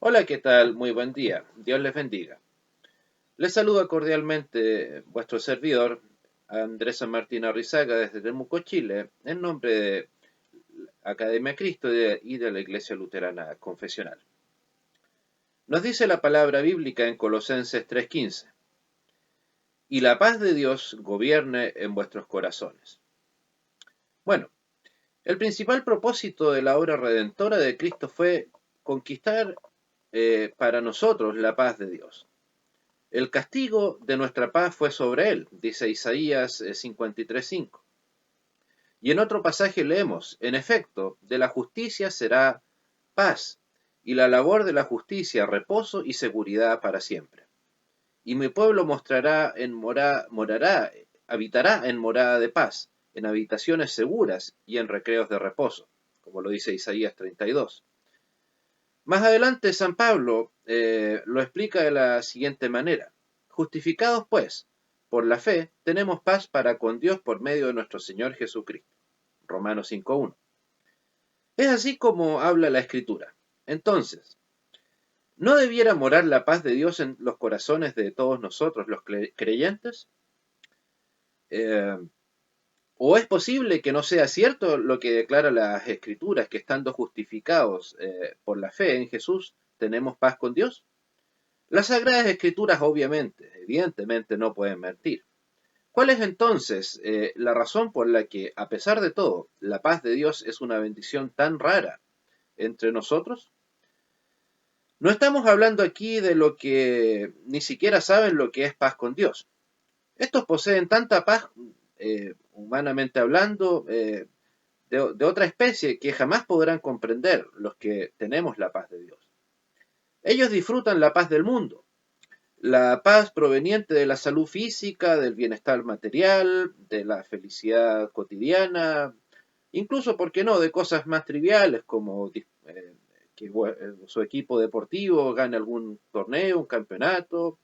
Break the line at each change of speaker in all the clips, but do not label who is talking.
Hola, ¿qué tal? Muy buen día. Dios les bendiga. Les saluda cordialmente vuestro servidor, Andrés San Martín Arrizaga, desde Temuco, Chile, en nombre de Academia Cristo y de la Iglesia Luterana Confesional. Nos dice la palabra bíblica en Colosenses 3:15: y la paz de Dios gobierne en vuestros corazones. Bueno, el principal propósito de la obra redentora de Cristo fue conquistar para nosotros la paz de Dios. El castigo de nuestra paz fue sobre él, dice Isaías 53:5. Y en otro pasaje leemos: en efecto, de la justicia será paz, y la labor de la justicia reposo y seguridad para siempre. Y mi pueblo habitará en morada de paz, en habitaciones seguras y en recreos de reposo, como lo dice Isaías 32. Más adelante San Pablo lo explica de la siguiente manera: justificados pues por la fe, tenemos paz para con Dios por medio de nuestro Señor Jesucristo. Romanos 5:1. Es así como habla la Escritura. Entonces, ¿no debiera morar la paz de Dios en los corazones de todos nosotros, los creyentes? Eh, ¿O es posible que no sea cierto lo que declara las Escrituras, que estando justificados por la fe en Jesús, tenemos paz con Dios? Las Sagradas Escrituras evidentemente no pueden mentir. ¿Cuál es entonces la razón por la que, a pesar de todo, la paz de Dios es una bendición tan rara entre nosotros? No estamos hablando aquí de lo que ni siquiera saben lo que es paz con Dios. Estos poseen tanta paz, humanamente hablando, de otra especie que jamás podrán comprender los que tenemos la paz de Dios. Ellos disfrutan la paz del mundo, la paz proveniente de la salud física, del bienestar material, de la felicidad cotidiana, incluso, ¿por qué no?, de cosas más triviales como que su equipo deportivo gane algún torneo, un campeonato,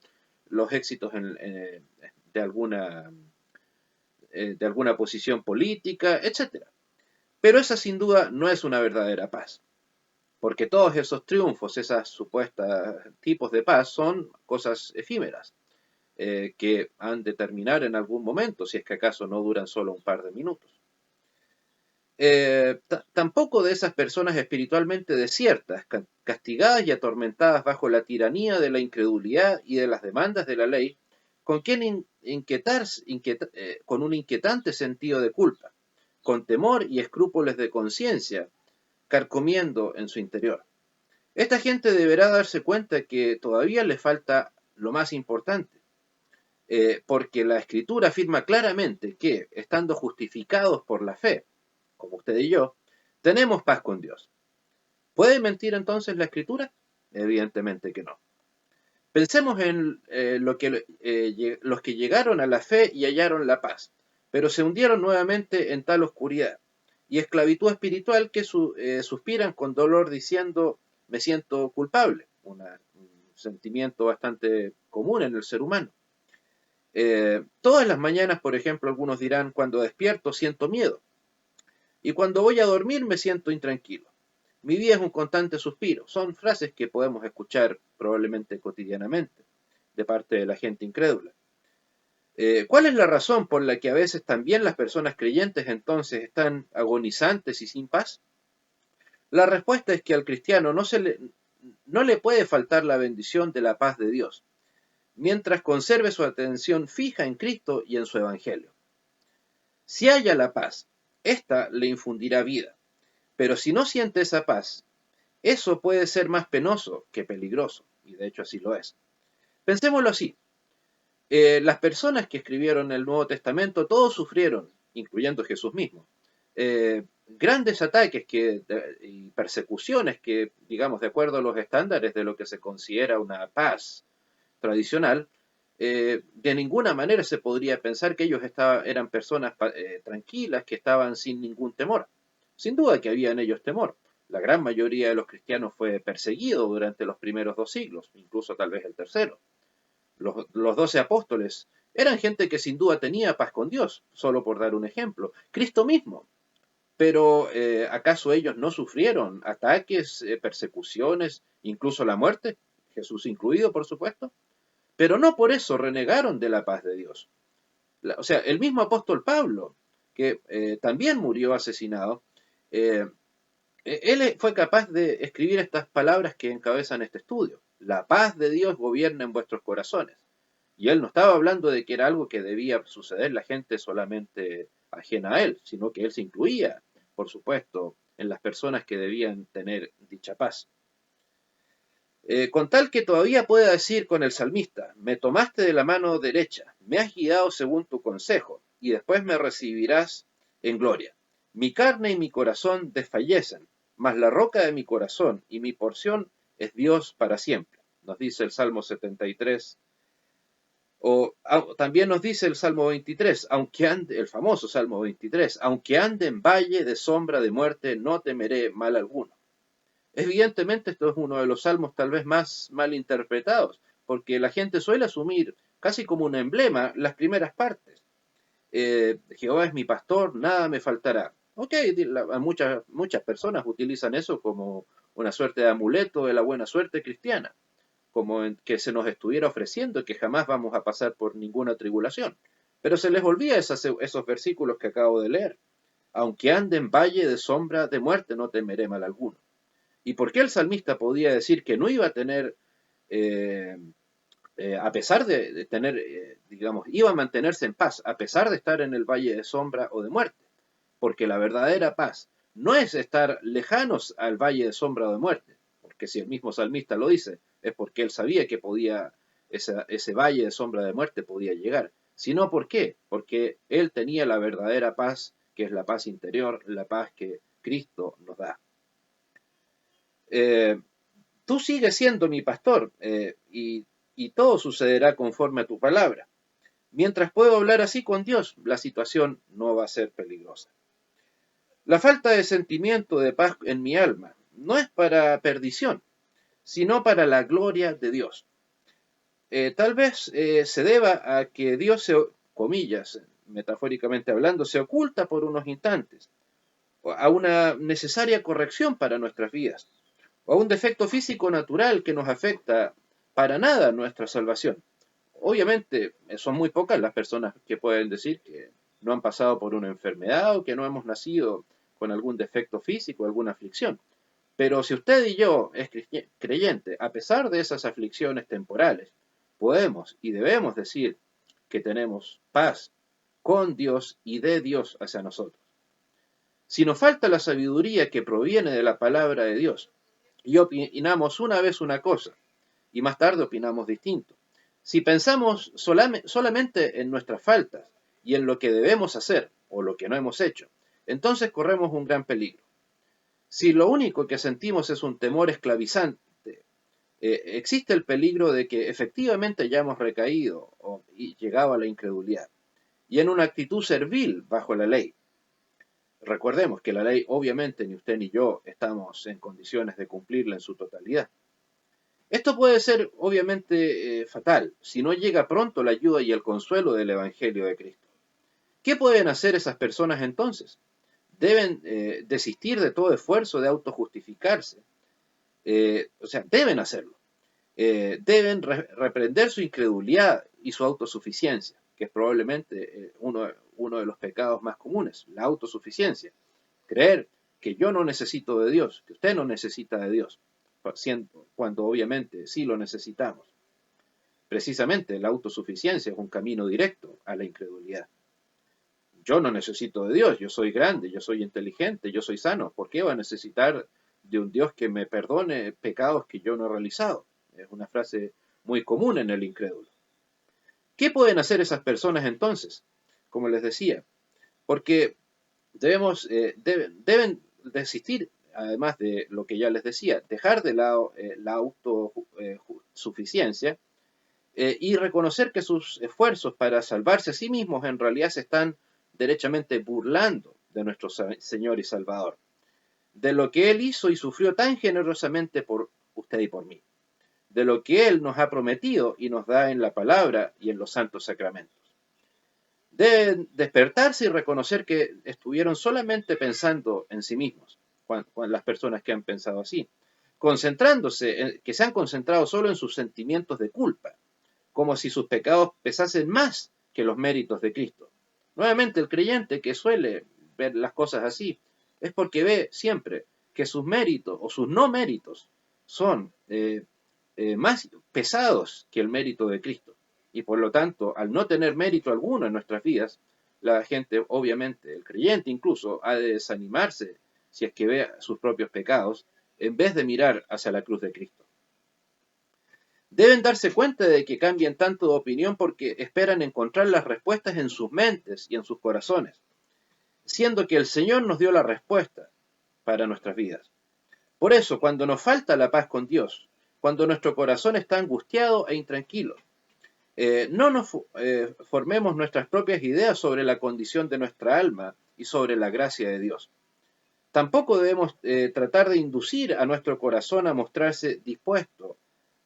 los éxitos de alguna posición política, etc. Pero esa sin duda no es una verdadera paz, porque todos esos triunfos, esas supuestas tipos de paz, son cosas efímeras que han de terminar en algún momento, si es que acaso no duran solo un par de minutos. Tampoco de esas personas espiritualmente desiertas, castigadas y atormentadas bajo la tiranía de la incredulidad y de las demandas de la ley, con quien con un inquietante sentido de culpa, con temor y escrúpulos de conciencia, carcomiendo en su interior. Esta gente deberá darse cuenta que todavía le falta lo más importante, porque la Escritura afirma claramente que, estando justificados por la fe, como usted y yo, tenemos paz con Dios. ¿Puede mentir entonces la Escritura? Evidentemente que no. Pensemos en los que llegaron a la fe y hallaron la paz, pero se hundieron nuevamente en tal oscuridad y esclavitud espiritual que suspiran con dolor diciendo: me siento culpable, un sentimiento bastante común en el ser humano. Todas las mañanas, por ejemplo, algunos dirán: cuando despierto siento miedo, y cuando voy a dormir me siento intranquilo. Mi vida es un constante suspiro. Son frases que podemos escuchar probablemente cotidianamente de parte de la gente incrédula. ¿Cuál es la razón por la que a veces también las personas creyentes entonces están agonizantes y sin paz? La respuesta es que al cristiano no le puede faltar la bendición de la paz de Dios, mientras conserve su atención fija en Cristo y en su Evangelio. Si halla la paz, ésta le infundirá vida, pero si no siente esa paz, eso puede ser más penoso que peligroso, y de hecho así lo es. Pensémoslo así: las personas que escribieron el Nuevo Testamento, todos sufrieron, incluyendo Jesús mismo, grandes ataques y persecuciones que, digamos, de acuerdo a los estándares de lo que se considera una paz tradicional, de ninguna manera se podría pensar que ellos eran personas tranquilas, que estaban sin ningún temor. Sin duda que había en ellos temor. La gran mayoría de los cristianos fue perseguido durante los primeros 2 siglos, incluso tal vez el tercero. Los 12 apóstoles eran gente que sin duda tenía paz con Dios, solo por dar un ejemplo. Cristo mismo Pero ¿acaso ellos no sufrieron ataques, persecuciones, incluso la muerte? Jesús incluido, por supuesto. Pero no por eso renegaron de la paz de Dios. O sea, el mismo apóstol Pablo, que también murió asesinado, eh, él fue capaz de escribir estas palabras que encabezan este estudio. La paz de Dios gobierna en vuestros corazones. Y él no estaba hablando de que era algo que debía suceder la gente solamente ajena a él, sino que él se incluía, por supuesto, en las personas que debían tener dicha paz. Con tal que todavía pueda decir con el salmista, me tomaste de la mano derecha, me has guiado según tu consejo, y después me recibirás en gloria. Mi carne y mi corazón desfallecen, mas la roca de mi corazón y mi porción es Dios para siempre. Nos dice el Salmo 73. También nos dice el Salmo 23, aunque ande, el famoso Salmo 23, aunque ande en valle de sombra de muerte, no temeré mal alguno. Evidentemente esto es uno de los salmos tal vez más mal interpretados, porque la gente suele asumir casi como un emblema las primeras partes. Jehová es mi pastor, nada me faltará. Ok, muchas personas utilizan eso como una suerte de amuleto de la buena suerte cristiana, como que se nos estuviera ofreciendo que jamás vamos a pasar por ninguna tribulación. Pero se les olvida esos versículos que acabo de leer. Aunque ande en valle de sombra de muerte, no temeré mal alguno. ¿Y por qué el salmista podía decir que no iba a tener, eh, a pesar de tener, digamos, iba a mantenerse en paz, a pesar de estar en el valle de sombra o de muerte? Porque la verdadera paz no es estar lejanos al valle de sombra o de muerte, porque si el mismo salmista lo dice, es porque él sabía que ese valle de sombra de muerte podía llegar. Sino, ¿por qué? Porque él tenía la verdadera paz, que es la paz interior, la paz que Cristo nos da. Eh, Tú sigues siendo mi pastor y todo sucederá conforme a tu palabra. Mientras puedo hablar así con Dios, la situación no va a ser peligrosa. La falta de sentimiento de paz en mi alma no es para perdición, sino para la gloria de Dios. Tal vez se deba a que Dios, comillas, metafóricamente hablando, se oculta por unos instantes, a una necesaria corrección para nuestras vidas, o a un defecto físico natural que nos afecta para nada nuestra salvación. Obviamente, son muy pocas las personas que pueden decir que no han pasado por una enfermedad o que no hemos nacido con algún defecto físico, alguna aflicción. Pero si usted y yo es creyente, a pesar de esas aflicciones temporales, podemos y debemos decir que tenemos paz con Dios y de Dios hacia nosotros. Si nos falta la sabiduría que proviene de la palabra de Dios y opinamos una vez una cosa y más tarde opinamos distinto, si pensamos solamente en nuestras faltas y en lo que debemos hacer o lo que no hemos hecho, entonces corremos un gran peligro. Si lo único que sentimos es un temor esclavizante, existe el peligro de que efectivamente hayamos recaído y llegado a la incredulidad y en una actitud servil bajo la ley. Recordemos que la ley, obviamente, ni usted ni yo estamos en condiciones de cumplirla en su totalidad. Esto puede ser, obviamente, fatal si no llega pronto la ayuda y el consuelo del Evangelio de Cristo. ¿Qué pueden hacer esas personas entonces? Deben desistir de todo esfuerzo de autojustificarse. O sea, deben hacerlo. Deben reprender su incredulidad y su autosuficiencia, que es probablemente uno de los pecados más comunes, la autosuficiencia. Creer que yo no necesito de Dios, que usted no necesita de Dios, cuando obviamente sí lo necesitamos. Precisamente la autosuficiencia es un camino directo a la incredulidad. Yo no necesito de Dios, yo soy grande, yo soy inteligente, yo soy sano. ¿Por qué va a necesitar de un Dios que me perdone pecados que yo no he realizado? Es una frase muy común en el incrédulo. ¿Qué pueden hacer esas personas entonces? Como les decía, porque deben desistir, además de lo que ya les decía, dejar de lado la autosuficiencia y reconocer que sus esfuerzos para salvarse a sí mismos en realidad se están derechamente burlando de nuestro Señor y Salvador, de lo que Él hizo y sufrió tan generosamente por usted y por mí, de lo que Él nos ha prometido y nos da en la palabra y en los santos sacramentos. Deben despertarse y reconocer que estuvieron solamente pensando en sí mismos, las personas que han pensado así, que se han concentrado solo en sus sentimientos de culpa, como si sus pecados pesasen más que los méritos de Cristo. Nuevamente, el creyente que suele ver las cosas así es porque ve siempre que sus méritos o sus no méritos son más pesados que el mérito de Cristo. Y por lo tanto, al no tener mérito alguno en nuestras vidas, la gente, obviamente, el creyente incluso, ha de desanimarse si es que ve sus propios pecados, en vez de mirar hacia la cruz de Cristo. Deben darse cuenta de que cambian tanto de opinión porque esperan encontrar las respuestas en sus mentes y en sus corazones, siendo que el Señor nos dio la respuesta para nuestras vidas. Por eso, cuando nos falta la paz con Dios, cuando nuestro corazón está angustiado e intranquilo, no nos formemos nuestras propias ideas sobre la condición de nuestra alma y sobre la gracia de Dios. Tampoco debemos tratar de inducir a nuestro corazón a mostrarse dispuesto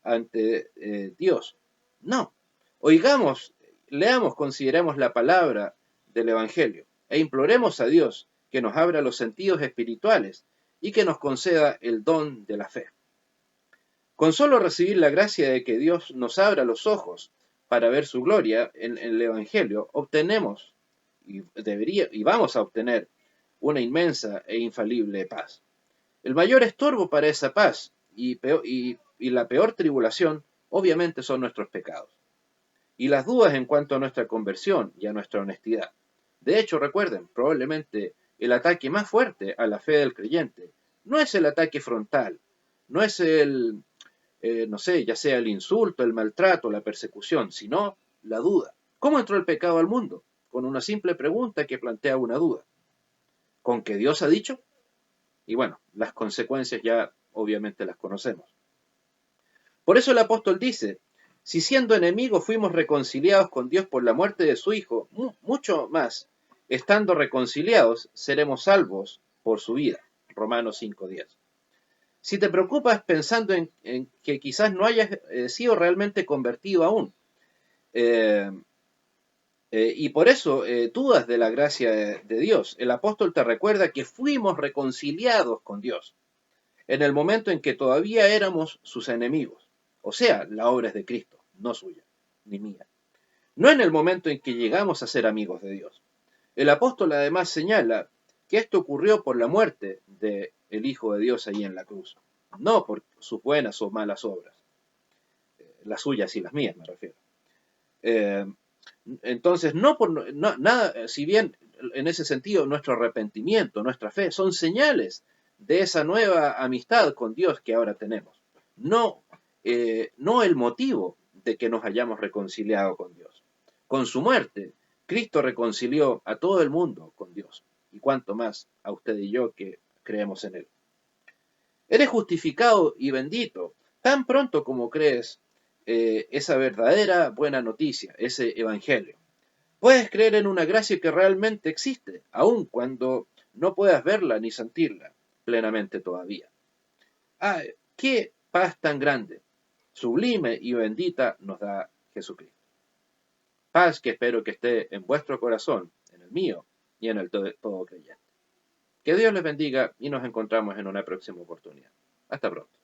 ante Dios. No. Oigamos, leamos, consideremos la palabra del Evangelio e imploremos a Dios que nos abra los sentidos espirituales y que nos conceda el don de la fe. Con solo recibir la gracia de que Dios nos abra los ojos para ver su gloria en el Evangelio, obtenemos y vamos a obtener una inmensa e infalible paz. El mayor estorbo para esa paz y la peor tribulación, obviamente, son nuestros pecados y las dudas en cuanto a nuestra conversión y a nuestra honestidad. De hecho, recuerden, probablemente el ataque más fuerte a la fe del creyente no es el ataque frontal, no es no sé, ya sea el insulto, el maltrato, la persecución, sino la duda. ¿Cómo entró el pecado al mundo? Con una simple pregunta que plantea una duda. ¿Con qué Dios ha dicho? Y bueno, las consecuencias ya obviamente las conocemos. Por eso el apóstol dice, si siendo enemigos fuimos reconciliados con Dios por la muerte de su Hijo, mucho más, estando reconciliados, seremos salvos por su vida. Romanos 5:10. Si te preocupas pensando en que quizás no hayas sido realmente convertido aún, y por eso dudas de la gracia de Dios, el apóstol te recuerda que fuimos reconciliados con Dios en el momento en que todavía éramos sus enemigos. O sea, la obra es de Cristo, no suya, ni mía. No en el momento en que llegamos a ser amigos de Dios. El apóstol además señala que esto ocurrió por la muerte del Hijo de Dios ahí en la cruz, no por sus buenas o malas obras, las suyas y las mías me refiero. Entonces, nada, si bien en ese sentido nuestro arrepentimiento, nuestra fe son señales de esa nueva amistad con Dios que ahora tenemos, no el motivo de que nos hayamos reconciliado con Dios. Con su muerte, Cristo reconcilió a todo el mundo con Dios, y cuanto más a usted y yo que creemos en Él. Eres justificado y bendito tan pronto como crees esa verdadera buena noticia, ese evangelio. Puedes creer en una gracia que realmente existe, aun cuando no puedas verla ni sentirla plenamente todavía. Ah, qué paz tan grande, sublime y bendita nos da Jesucristo. Paz que espero que esté en vuestro corazón, en el mío y en el todo creyente. Que Dios les bendiga y nos encontramos en una próxima oportunidad. Hasta pronto.